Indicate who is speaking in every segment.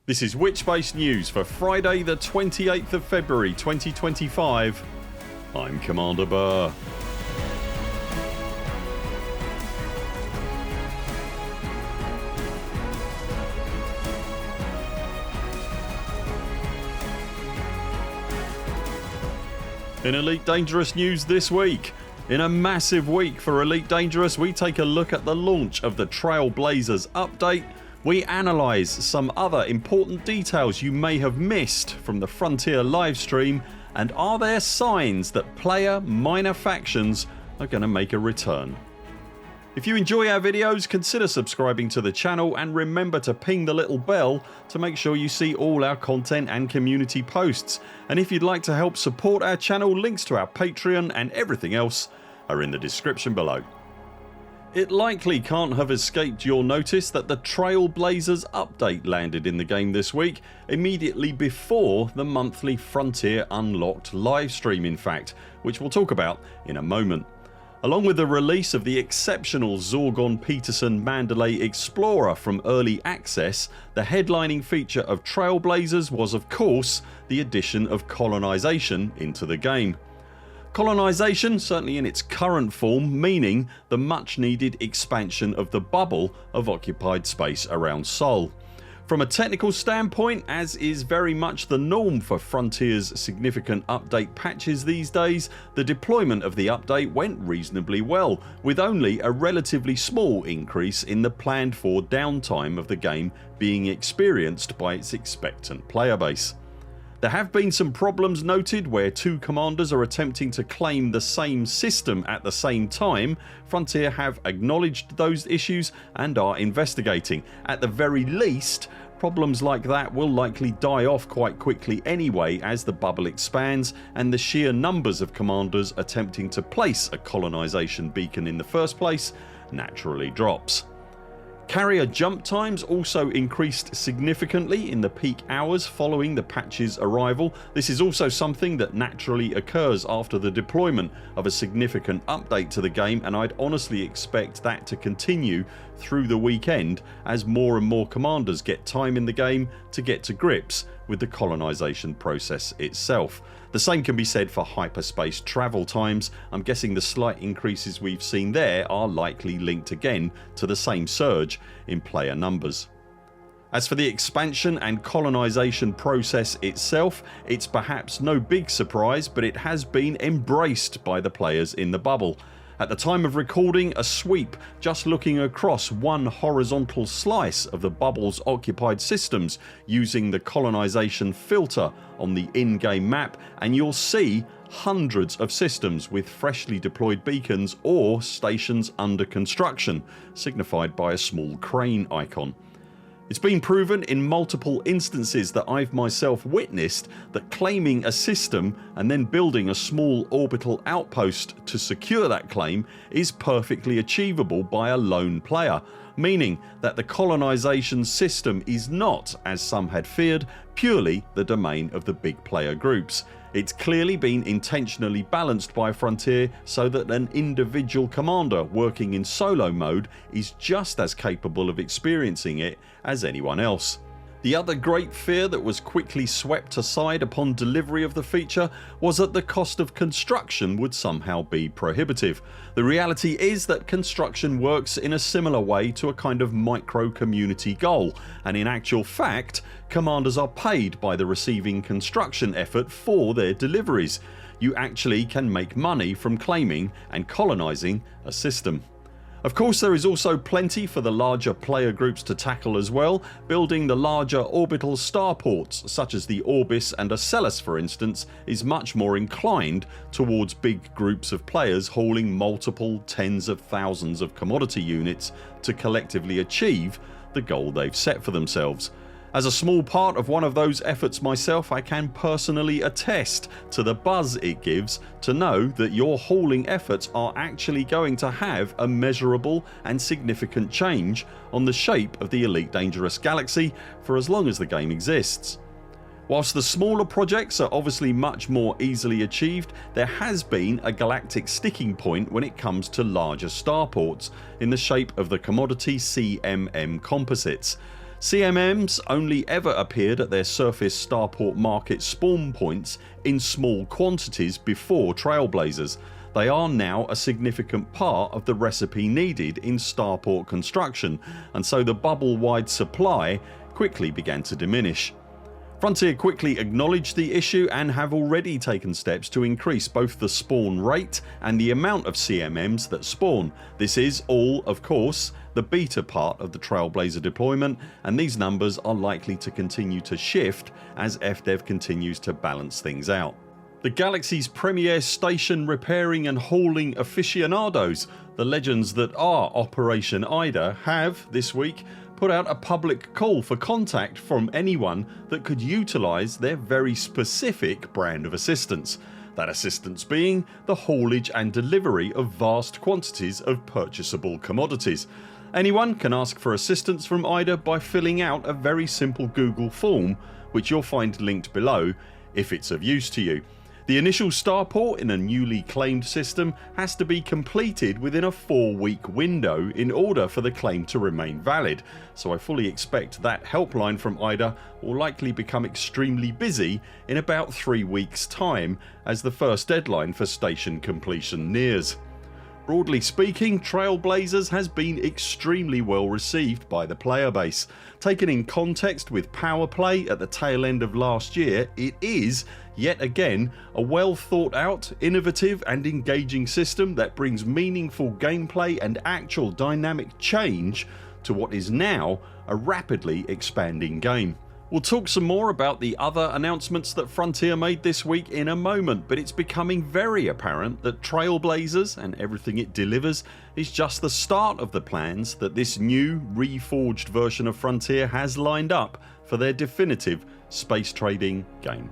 Speaker 1: This is Witchbase News for Friday the 28th of February 2025. I'm Commander Buur. In Elite Dangerous news this week, in a massive week for Elite Dangerous, we take a look at the launch of the Trailblazers update. We analyse some other important details you may have missed from the Frontier Livestream, and are there signs that player minor factions are going to make a return? If you enjoy our videos, consider subscribing to the channel and remember to ping the little bell to make sure you see all our content and community posts. And if you'd like to help support our channel, links to our Patreon and everything else are in the description below. It likely can't have escaped your notice that the Trailblazers update landed in the game this week, immediately before the monthly Frontier Unlocked livestream in fact, which we'll talk about in a moment. Along with the release of the exceptional Zorgon Peterson Mandalay Explorer from early access, the headlining feature of Trailblazers was of course the addition of Colonisation into the game. Colonisation, certainly in its current form, meaning the much needed expansion of the bubble of occupied space around Sol. From a technical standpoint, as is very much the norm for Frontier's significant update patches these days, the deployment of the update went reasonably well, with only a relatively small increase in the planned for downtime of the game being experienced by its expectant player base. There have been some problems noted where two commanders are attempting to claim the same system at the same time. Frontier have acknowledged those issues and are investigating. At the very least, problems like that will likely die off quite quickly anyway as the bubble expands and the sheer numbers of commanders attempting to place a colonisation beacon in the first place naturally drops. Carrier jump times also increased significantly in the peak hours following the patch's arrival. This is also something that naturally occurs after the deployment of a significant update to the game, and I'd honestly expect that to continue through the weekend as more and more commanders get time in the game to get to grips with the colonisation process itself. The same can be said for hyperspace travel times. I'm guessing the slight increases we've seen there are likely linked again to the same surge in player numbers. As for the expansion and colonisation process itself, it's perhaps no big surprise, but it has been embraced by the players in the bubble. At the time of recording, a sweep just looking across one horizontal slice of the bubble's occupied systems using the colonisation filter on the in-game map, and you'll see hundreds of systems with freshly deployed beacons or stations under construction, signified by a small crane icon. It's been proven in multiple instances that I've myself witnessed that claiming a system and then building a small orbital outpost to secure that claim is perfectly achievable by a lone player, meaning that the colonisation system is not, as some had feared, purely the domain of the big player groups. It's clearly been intentionally balanced by Frontier so that an individual commander working in solo mode is just as capable of experiencing it as anyone else. The other great fear that was quickly swept aside upon delivery of the feature was that the cost of construction would somehow be prohibitive. The reality is that construction works in a similar way to a kind of micro community goal, and in actual fact commanders are paid by the receiving construction effort for their deliveries. You actually can make money from claiming and colonising a system. Of course, there is also plenty for the larger player groups to tackle as well. Building the larger orbital starports such as the Orbis and Ocellus for instance is much more inclined towards big groups of players hauling multiple tens of thousands of commodity units to collectively achieve the goal they've set for themselves. As a small part of one of those efforts myself, I can personally attest to the buzz it gives to know that your hauling efforts are actually going to have a measurable and significant change on the shape of the Elite Dangerous galaxy for as long as the game exists. Whilst the smaller projects are obviously much more easily achieved, there has been a galactic sticking point when it comes to larger starports in the shape of the commodity CMM composites. CMMs only ever appeared at their surface starport market spawn points in small quantities before Trailblazers. They are now a significant part of the recipe needed in starport construction, and so the bubble-wide supply quickly began to diminish. Frontier quickly acknowledged the issue and have already taken steps to increase both the spawn rate and the amount of CMMs that spawn. This is all, of course, the beta part of the Trailblazer deployment, and these numbers are likely to continue to shift as FDEV continues to balance things out. The galaxy's premier station repairing and hauling aficionados, the legends that are Operation Ida, have this week put out a public call for contact from anyone that could utilise their very specific brand of assistance. That assistance being the haulage and delivery of vast quantities of purchasable commodities. Anyone can ask for assistance from Ida by filling out a very simple Google form, which you'll find linked below if it's of use to you. The initial starport in a newly claimed system has to be completed within a 4-week window in order for the claim to remain valid, so I fully expect that helpline from Ida will likely become extremely busy in about 3 weeks time as the first deadline for station completion nears. Broadly speaking, Trailblazers has been extremely well received by the player base. Taken in context with power play at the tail end of last year, it is, yet again, a well thought out, innovative and engaging system that brings meaningful gameplay and actual dynamic change to what is now a rapidly expanding game. We'll talk some more about the other announcements that Frontier made this week in a moment, but it's becoming very apparent that Trailblazers and everything it delivers is just the start of the plans that this new reforged version of Frontier has lined up for their definitive space trading game.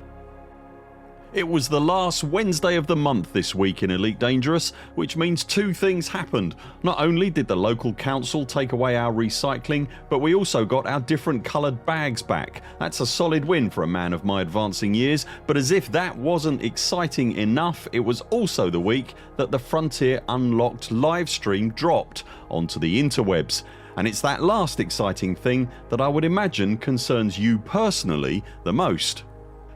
Speaker 1: It was the last Wednesday of the month this week in Elite Dangerous, which means two things happened. Not only did the local council take away our recycling, but we also got our different coloured bags back. That's a solid win for a man of my advancing years, but as if that wasn't exciting enough, it was also the week that the Frontier Unlocked livestream dropped onto the interwebs. And it's that last exciting thing that I would imagine concerns you personally the most.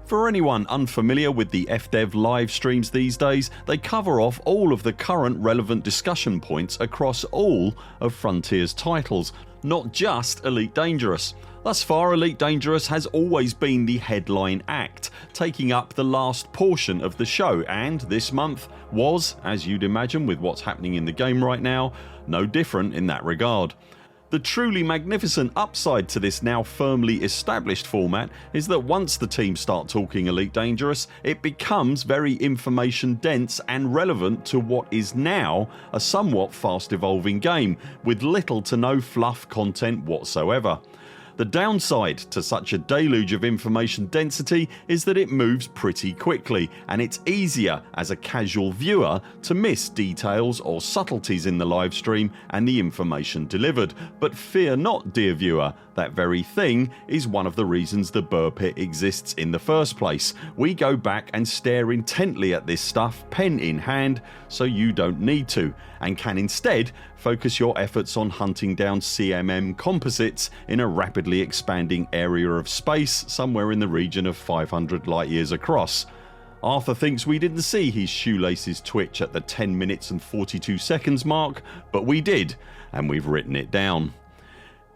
Speaker 1: For anyone unfamiliar with the FDEV live streams these days, they cover off all of the current relevant discussion points across all of Frontier's titles, not just Elite Dangerous. Thus far, Elite Dangerous has always been the headline act, taking up the last portion of the show, and this month was, as you'd imagine with what's happening in the game right now, no different in that regard. The truly magnificent upside to this now firmly established format is that once the teams start talking Elite Dangerous, it becomes very information dense and relevant to what is now a somewhat fast evolving game with little to no fluff content whatsoever. The downside to such a deluge of information density is that it moves pretty quickly, and it's easier as a casual viewer to miss details or subtleties in the live stream and the information delivered. But fear not, dear viewer, that very thing is one of the reasons the Buur Pit exists in the first place. We go back and stare intently at this stuff pen in hand so you don't need to, and can instead focus your efforts on hunting down CMM composites in a rapidly expanding area of space somewhere in the region of 500 light years across. Arthur thinks we didn't see his shoelaces twitch at the 10 minutes and 42 seconds mark, but we did, and we've written it down.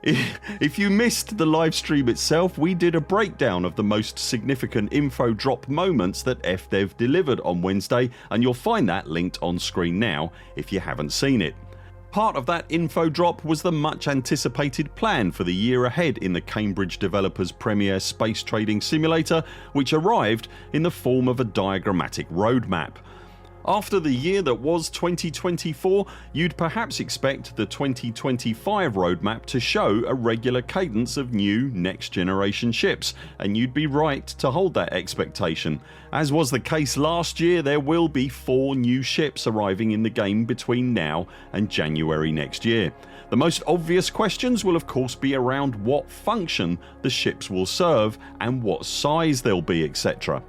Speaker 1: If you missed the live stream itself, we did a breakdown of the most significant info drop moments that FDEV delivered on Wednesday, and you'll find that linked on screen now if you haven't seen it. Part of that info drop was the much anticipated plan for the year ahead in the Cambridge developers' premier space trading simulator, which arrived in the form of a diagrammatic roadmap. After the year that was 2024, you'd perhaps expect the 2025 roadmap to show a regular cadence of new next generation ships, and you'd be right to hold that expectation. As was the case last year, there will be 4 new ships arriving in the game between now and January next year. The most obvious questions will of course be around what function the ships will serve and what size they'll be, etc.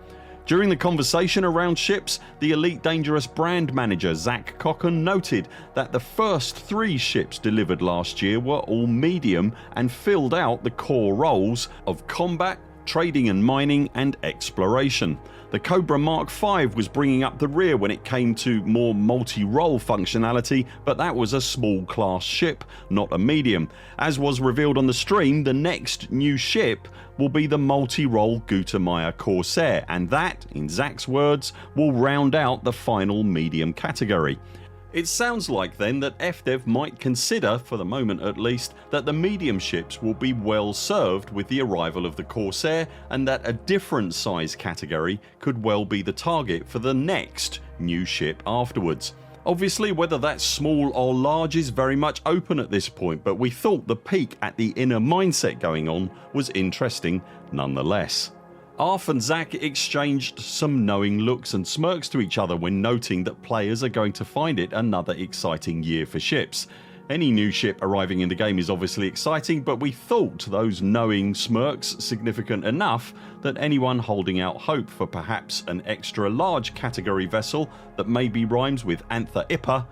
Speaker 1: During the conversation around ships, the Elite Dangerous brand manager Zach Cocken noted that the first 3 ships delivered last year were all medium and filled out the core roles of combat, trading and mining, and exploration. The Cobra Mark V was bringing up the rear when it came to more multi-role functionality, but that was a small class ship, not a medium. As was revealed on the stream, the next new ship will be the multi-role Gutermeyer Corsair, and that, in Zach's words, will round out the final medium category. It sounds like then that FDev might consider, for the moment at least, that the medium ships will be well served with the arrival of the Corsair, and that a different size category could well be the target for the next new ship afterwards. Obviously, whether that's small or large is very much open at this point, but we thought the peek at the inner mindset going on was interesting nonetheless. Arf and Zach exchanged some knowing looks and smirks to each other when noting that players are going to find it another exciting year for ships. Any new ship arriving in the game is obviously exciting, but we thought those knowing smirks significant enough that anyone holding out hope for perhaps an extra large category vessel that maybe rhymes with Anther Ippa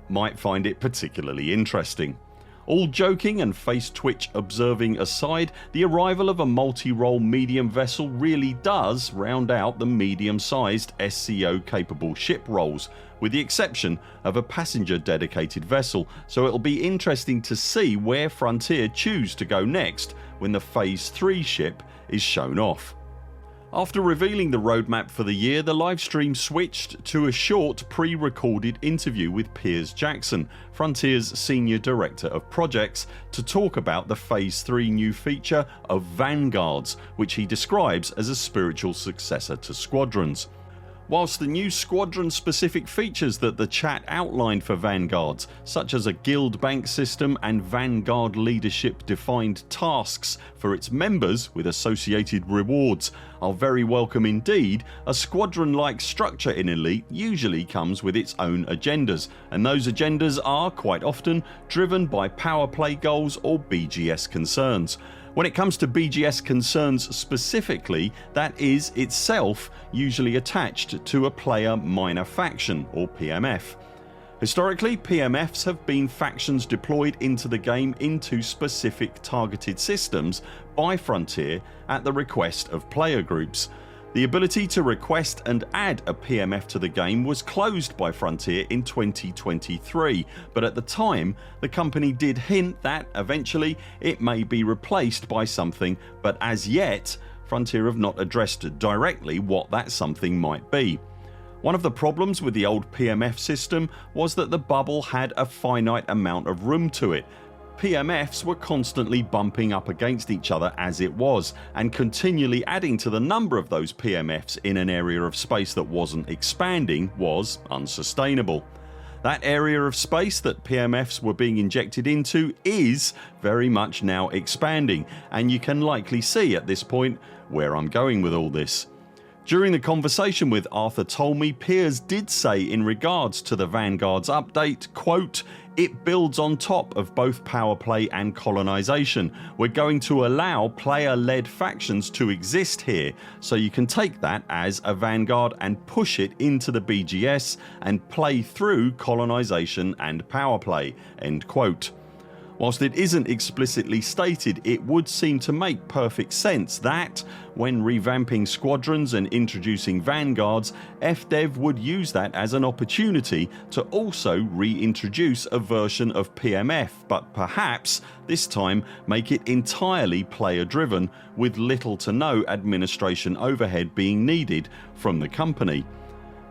Speaker 1: might find it particularly interesting. All joking and face twitch observing aside, the arrival of a multi-role medium vessel really does round out the medium sized SCO capable ship roles, with the exception of a passenger dedicated vessel, so it'll be interesting to see where Frontier choose to go next when the Phase 3 ship is shown off. After revealing the roadmap for the year, the livestream switched to a short pre-recorded interview with Piers Jackson, Frontier's Senior Director of Projects, to talk about the Phase 3 new feature of Vanguards, which he describes as a spiritual successor to Squadrons. Whilst the new squadron specific features that the chat outlined for Vanguards, such as a guild bank system and Vanguard leadership defined tasks for its members with associated rewards, are very welcome indeed, a squadron like structure in Elite usually comes with its own agendas, and those agendas are quite often driven by power play goals or BGS concerns. When it comes to BGS concerns specifically, that is itself usually attached to a player minor faction or PMF. Historically, PMFs have been factions deployed into the game into specific targeted systems by Frontier at the request of player groups. The ability to request and add a PMF to the game was closed by Frontier in 2023, but at the time the company did hint that eventually it may be replaced by something, but as yet Frontier have not addressed directly what that something might be. One of the problems with the old PMF system was that the bubble had a finite amount of room to it. PMFs were constantly bumping up against each other as it was, and continually adding to the number of those PMFs in an area of space that wasn't expanding was unsustainable. That area of space that PMFs were being injected into is very much now expanding, and you can likely see at this point where I'm going with all this. During the conversation with Arthur Tolmie, Piers did say in regards to the Vanguards update, quote, "It builds on top of both power play and colonisation. We're going to allow player-led factions to exist here, so you can take that as a Vanguard and push it into the BGS and play through colonisation and power play." End quote. Whilst it isn't explicitly stated, it would seem to make perfect sense that, when revamping squadrons and introducing Vanguards, FDev would use that as an opportunity to also reintroduce a version of PMF, but perhaps this time make it entirely player driven, with little to no administration overhead being needed from the company.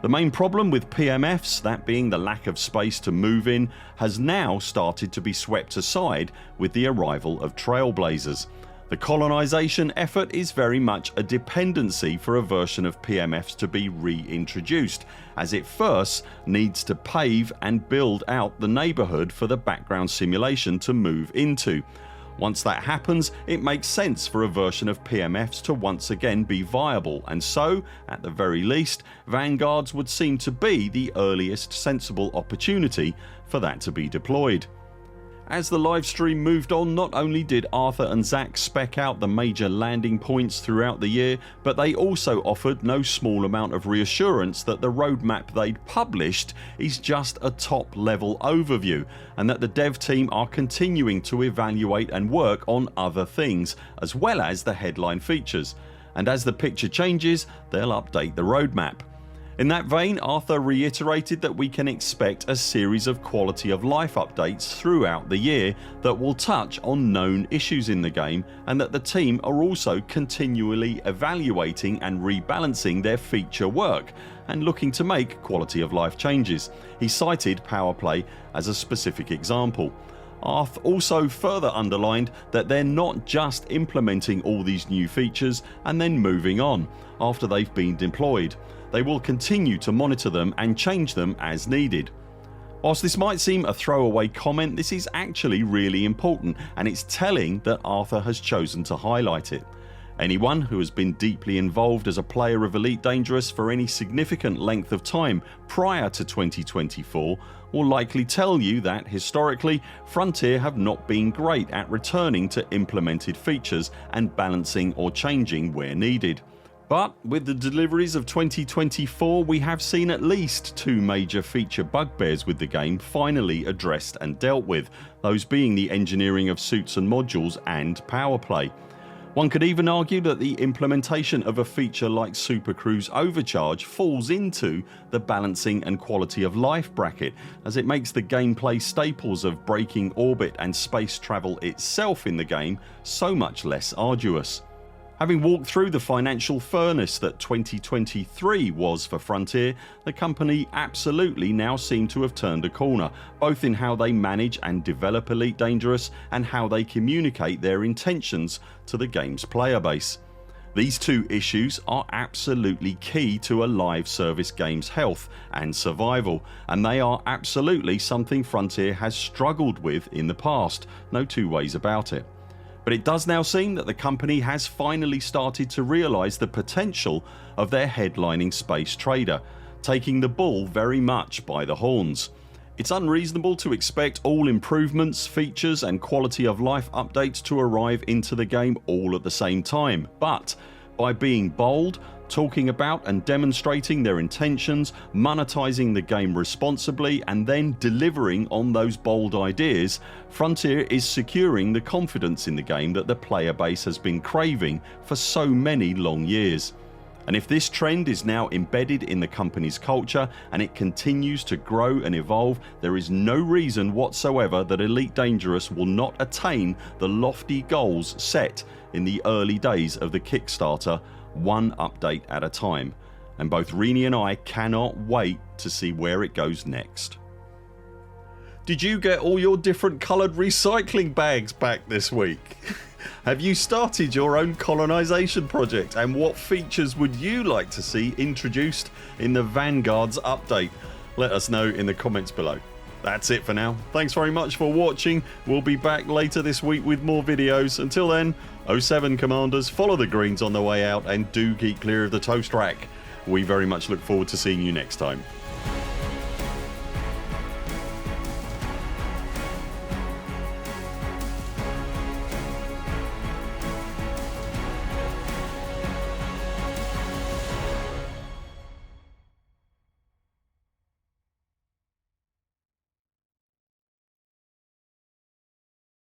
Speaker 1: The main problem with PMFs, that being the lack of space to move in, has now started to be swept aside with the arrival of Trailblazers. The colonisation effort is very much a dependency for a version of PMFs to be reintroduced, as it first needs to pave and build out the neighbourhood for the background simulation to move into. Once that happens, it makes sense for a version of PMFs to once again be viable, and so, at the very least, Vanguards would seem to be the earliest sensible opportunity for that to be deployed. As the livestream moved on, not only did Arthur and Zach spec out the major landing points throughout the year, but they also offered no small amount of reassurance that the roadmap they'd published is just a top level overview and that the dev team are continuing to evaluate and work on other things as well as the headline features, and as the picture changes they'll update the roadmap. In that vein, Arthur reiterated that we can expect a series of quality of life updates throughout the year that will touch on known issues in the game, and that the team are also continually evaluating and rebalancing their feature work and looking to make quality of life changes. He cited power play as a specific example. Arth also further underlined that they're not just implementing all these new features and then moving on after they've been deployed. They will continue to monitor them and change them as needed. Whilst this might seem a throwaway comment, this is actually really important, and it's telling that Arthur has chosen to highlight it. Anyone who has been deeply involved as a player of Elite Dangerous for any significant length of time prior to 2024 will likely tell you that historically Frontier have not been great at returning to implemented features and balancing or changing where needed. But with the deliveries of 2024 we have seen at least two major feature bugbears with the game finally addressed and dealt with, those being the engineering of suits and modules and power play. One could even argue that the implementation of a feature like Super Cruise Overcharge falls into the balancing and quality of life bracket, as it makes the gameplay staples of braking orbit and space travel itself in the game so much less arduous. Having walked through the financial furnace that 2023 was for Frontier, the company absolutely now seem to have turned a corner, both in how they manage and develop Elite Dangerous and how they communicate their intentions to the game's player base. These two issues are absolutely key to a live service game's health and survival, and they are absolutely something Frontier has struggled with in the past, no two ways about it. But it does now seem that the company has finally started to realise the potential of their headlining space trader, taking the bull very much by the horns. It's unreasonable to expect all improvements, features and quality of life updates to arrive into the game all at the same time, but by being bold, talking about and demonstrating their intentions, monetising the game responsibly and then delivering on those bold ideas, Frontier is securing the confidence in the game that the player base has been craving for so many long years. And if this trend is now embedded in the company's culture and it continues to grow and evolve, there is no reason whatsoever that Elite Dangerous will not attain the lofty goals set in the early days of the Kickstarter, one update at a time, and both Rini and I cannot wait to see where it goes next. Did you get all your different coloured recycling bags back this week? Have you started your own colonisation project, and what features would you like to see introduced in the Vanguards update? Let us know in the comments below. That's it for now. Thanks very much for watching. We'll be back later this week with more videos. Until then, 07 Commanders, follow the greens on the way out and do keep clear of the toast rack. We very much look forward to seeing you next time.